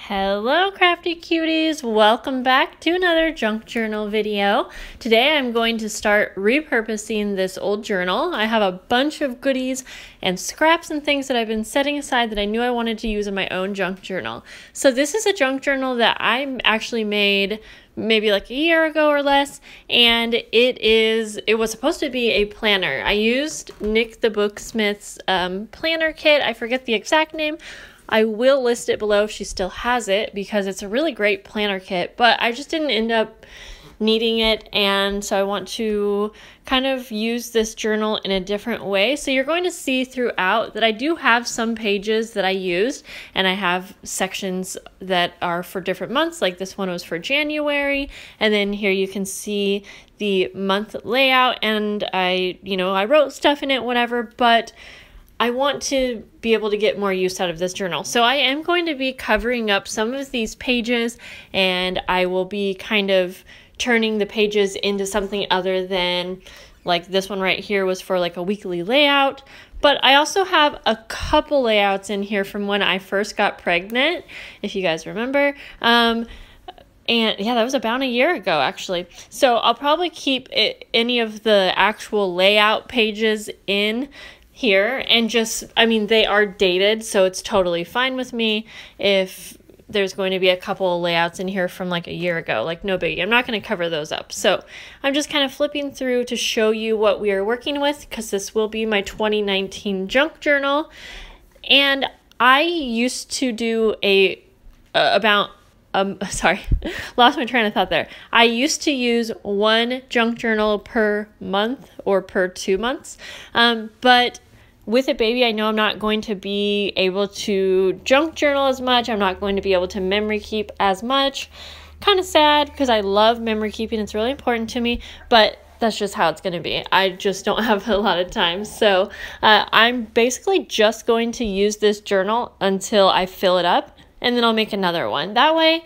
Hello crafty cuties, welcome back to another junk journal video. Today I'm going to start repurposing this old journal. I have a bunch of goodies and scraps and things that I've been setting aside that I knew I wanted to use in my own junk journal. So this is a junk journal that I actually made maybe like a year ago or less, and it was supposed to be a planner. I used Nick the Booksmith's planner kit. I forget the exact name. I will list it below if she still has it because it's a really great planner kit, but I just didn't end up needing it, and so I want to kind of use this journal in a different way. So you're going to see throughout that I do have some pages that I used, and I have sections that are for different months, like this one was for January, and then here you can see the month layout, and I wrote stuff in it, whatever, but I want to be able to get more use out of this journal. So I am going to be covering up some of these pages, and I will be kind of turning the pages into something other than, like this one right here was for like a weekly layout. But I also have a couple layouts in here from when I first got pregnant, if you guys remember. And yeah, that was about a year ago actually. So I'll probably keep any of the actual layout pages in here, and they are dated, so it's totally fine with me if there's going to be a couple of layouts in here from like a year ago, like no biggie. I'm not going to cover those up. So I'm just kind of flipping through to show you what we are working with, because this will be my 2019 junk journal. And I used to do sorry, lost my train of thought there. I used to use one junk journal per month or per 2 months, but with a baby, I know I'm not going to be able to junk journal as much. I'm not going to be able to memory keep as much. Kind of sad because I love memory keeping. It's really important to me, but that's just how it's going to be. I just don't have a lot of time. So I'm basically just going to use this journal until I fill it up, and then I'll make another one. That way,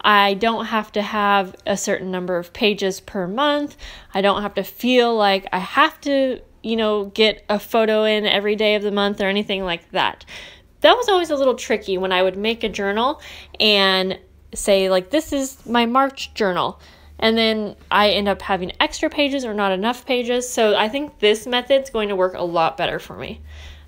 I don't have to have a certain number of pages per month. I don't have to feel like I have to get a photo in every day of the month or anything like that. That was always a little tricky when I would make a journal and say, like, this is my March journal, and then I end up having extra pages or not enough pages. So I think this method's going to work a lot better for me.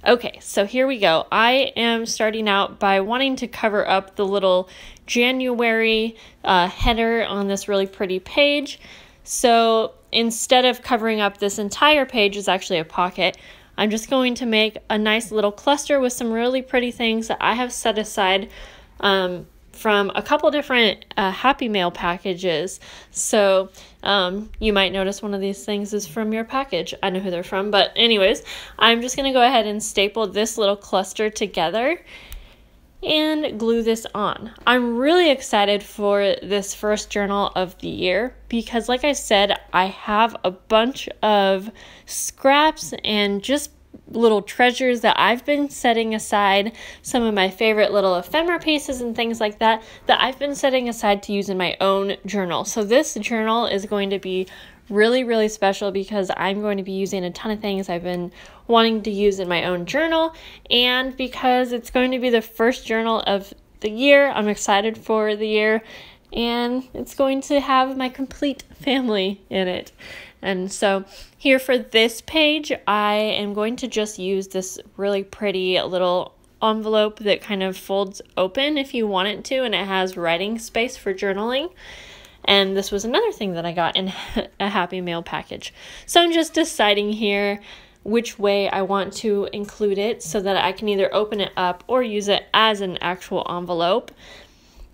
Okay, so here we go. I am starting out by wanting to cover up the little January header on this really pretty page. So instead of covering up this entire page, is actually a pocket, I'm just going to make a nice little cluster with some really pretty things that I have set aside from a couple different Happy Mail packages. So you might notice one of these things is from your package. I know who they're from, but anyways, I'm just going to go ahead and staple this little cluster together and glue this on. I'm really excited for this first journal of the year because, like I said, I have a bunch of scraps and just little treasures that I've been setting aside, some of my favorite little ephemera pieces and things like that I've been setting aside to use in my own journal. So this journal is going to be really, really special because I'm going to be using a ton of things I've been wanting to use in my own journal, and because it's going to be the first journal of the year. I'm excited for the year, and it's going to have my complete family in it. And so here for this page, I am going to just use this really pretty little envelope that kind of folds open if you want it to, and it has writing space for journaling. And this was another thing that I got in a Happy Mail package. So I'm just deciding here which way I want to include it so that I can either open it up or use it as an actual envelope.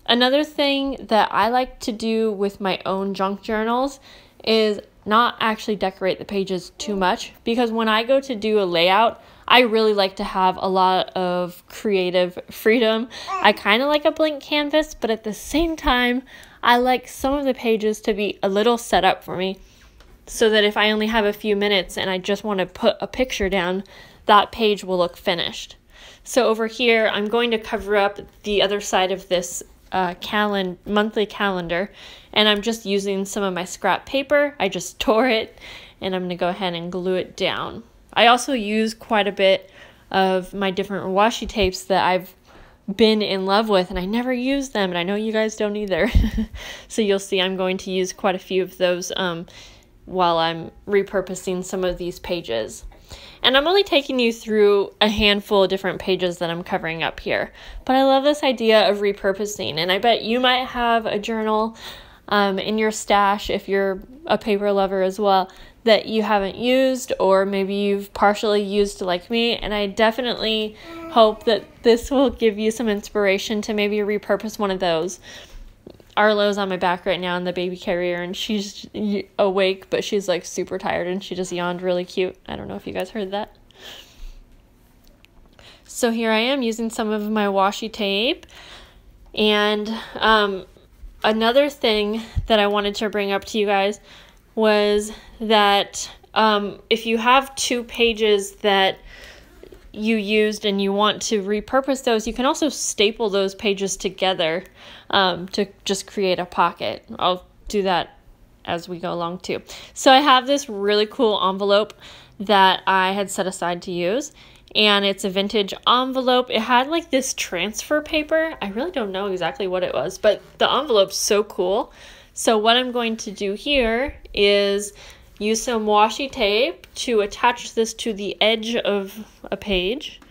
Another thing that I like to do with my own junk journals is not actually decorate the pages too much, because when I go to do a layout, I really like to have a lot of creative freedom. I kind of like a blank canvas, but at the same time, I like some of the pages to be a little set up for me so that if I only have a few minutes and I just want to put a picture down, that page will look finished. So over here, I'm going to cover up the other side of this monthly calendar, and I'm just using some of my scrap paper. I just tore it, and I'm going to go ahead and glue it down. I also use quite a bit of my different washi tapes that I've been in love with, and I never use them, and I know you guys don't either. So you'll see I'm going to use quite a few of those while I'm repurposing some of these pages. And I'm only taking you through a handful of different pages that I'm covering up here. But I love this idea of repurposing, and I bet you might have a journal in your stash, if you're a paper lover as well, that you haven't used, or maybe you've partially used like me. And I definitely hope that this will give you some inspiration to maybe repurpose one of those. Arlo's on my back right now in the baby carrier, and she's awake, but she's like super tired, and she just yawned really cute. I don't know if you guys heard that. So here I am using some of my washi tape, and another thing that I wanted to bring up to you guys was that if you have 2 pages that you used and you want to repurpose those, you can also staple those pages together to just create a pocket. I'll do that as we go along too. So I have this really cool envelope that I had set aside to use, and it's a vintage envelope. It had like this transfer paper. I really don't know exactly what it was, but the envelope's so cool. So what I'm going to do here is use some washi tape to attach this to the edge of a page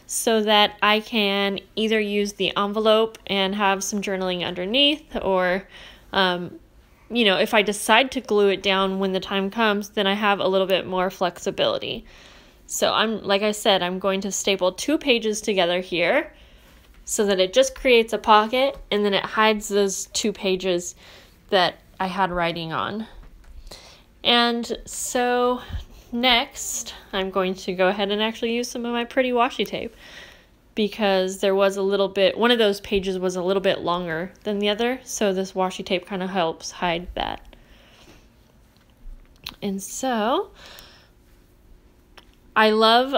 so that I can either use the envelope and have some journaling underneath, or you know, if I decide to glue it down when the time comes, then I have a little bit more flexibility. So like I said, I'm going to staple 2 pages together here so that it just creates a pocket, and then it hides those 2 pages that I had writing on. And so next, I'm going to go ahead and actually use some of my pretty washi tape, because there was a little bit, one of those pages was a little bit longer than the other, so this washi tape kind of helps hide that. And so I love,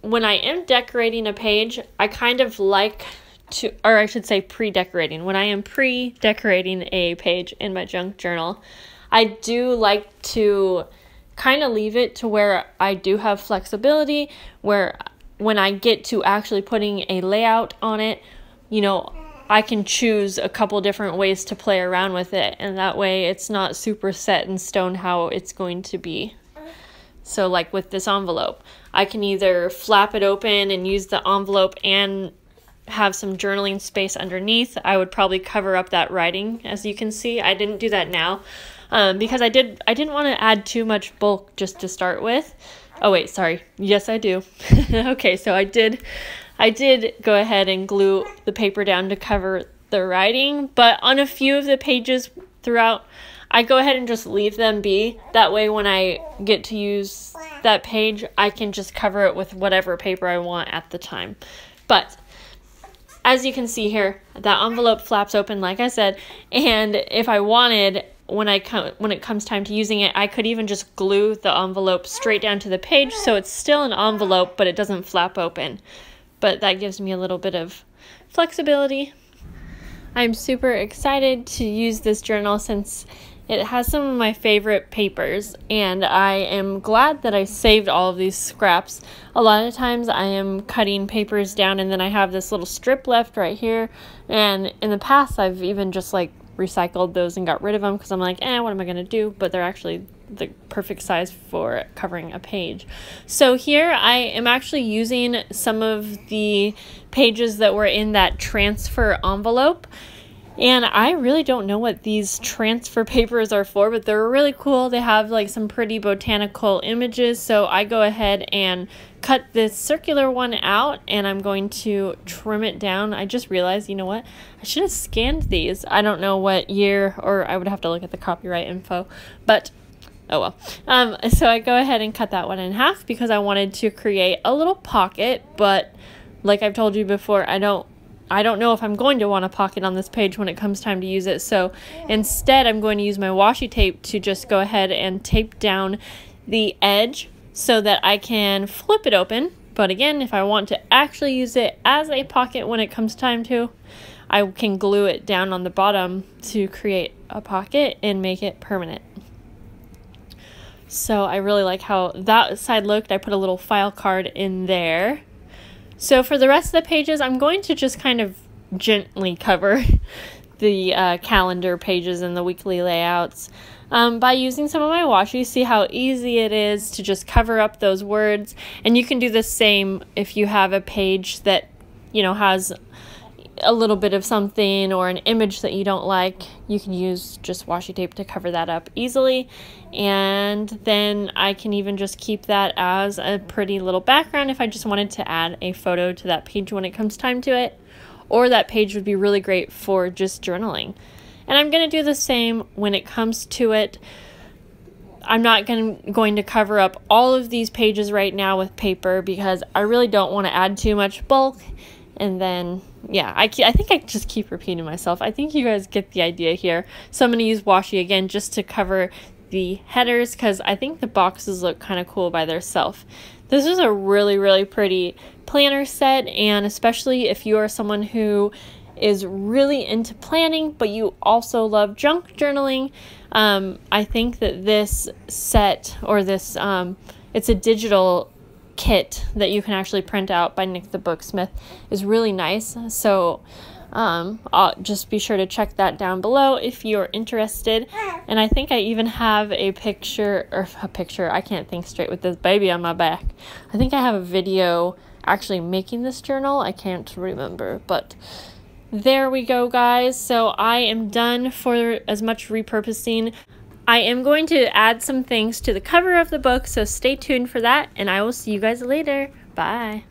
when I am decorating a page, I kind of like to, or I should say pre-decorating. When I am pre-decorating a page in my junk journal, I do like to kind of leave it to where I do have flexibility, where when I get to actually putting a layout on it, you know, I can choose a couple different ways to play around with it, and that way it's not super set in stone how it's going to be. So like with this envelope, I can either flap it open and use the envelope and have some journaling space underneath. I would probably cover up that writing, as you can see. I didn't do that now because I didn't want to add too much bulk just to start with. Oh wait, sorry. Yes, I do. Okay, so I did go ahead and glue the paper down to cover the writing, but on a few of the pages throughout, I go ahead and just leave them be. That way when I get to use that page, I can just cover it with whatever paper I want at the time. But as you can see here, that envelope flaps open, like I said, and if I wanted, when it comes time to using it, I could even just glue the envelope straight down to the page, so it's still an envelope, but it doesn't flap open. But that gives me a little bit of flexibility. I'm super excited to use this journal since it has some of my favorite papers, and I am glad that I saved all of these scraps. A lot of times I am cutting papers down and then I have this little strip left right here, and in the past I've even just like recycled those and got rid of them because I'm like, what am I going to do? But they're actually the perfect size for covering a page. So here I am actually using some of the pages that were in that transfer envelope. And I really don't know what these transfer papers are for, but they're really cool. They have like some pretty botanical images. So I go ahead and cut this circular one out, and I'm going to trim it down. I just realized, you know what? I should have scanned these. I don't know what year, or I would have to look at the copyright info, but oh well. So I go ahead and cut that one in half because I wanted to create a little pocket, but like I've told you before, I don't know if I'm going to want a pocket on this page when it comes time to use it. So instead, I'm going to use my washi tape to just go ahead and tape down the edge so that I can flip it open. But again, if I want to actually use it as a pocket when it comes time to, I can glue it down on the bottom to create a pocket and make it permanent. So I really like how that side looked. I put a little file card in there. So for the rest of the pages, I'm going to just kind of gently cover the calendar pages and the weekly layouts by using some of my washi. See how easy it is to just cover up those words. And you can do the same if you have a page that, you know, has a little bit of something or an image that you don't like. You can use just washi tape to cover that up easily. And then I can even just keep that as a pretty little background if I just wanted to add a photo to that page when it comes time to it. Or that page would be really great for just journaling. And I'm going to do the same when it comes to it. I'm not going to cover up all of these pages right now with paper because I really don't want to add too much bulk. And then, yeah, I think I just keep repeating myself. I think you guys get the idea here. So I'm going to use washi again just to cover the headers because I think the boxes look kind of cool by themselves. This is a really, really pretty planner set, and especially if you are someone who is really into planning, but you also love junk journaling, I think that this set, or this, it's a digital kit that you can actually print out by Nick the Booksmith, is really nice. So I'll just be sure to check that down below if you're interested. And I think I even have a picture, I can't think straight with this baby on my back. I think I have a video actually making this journal. I can't remember, but there we go, guys. So I am done for as much repurposing. I am going to add some things to the cover of the book, so stay tuned for that, and I will see you guys later. Bye.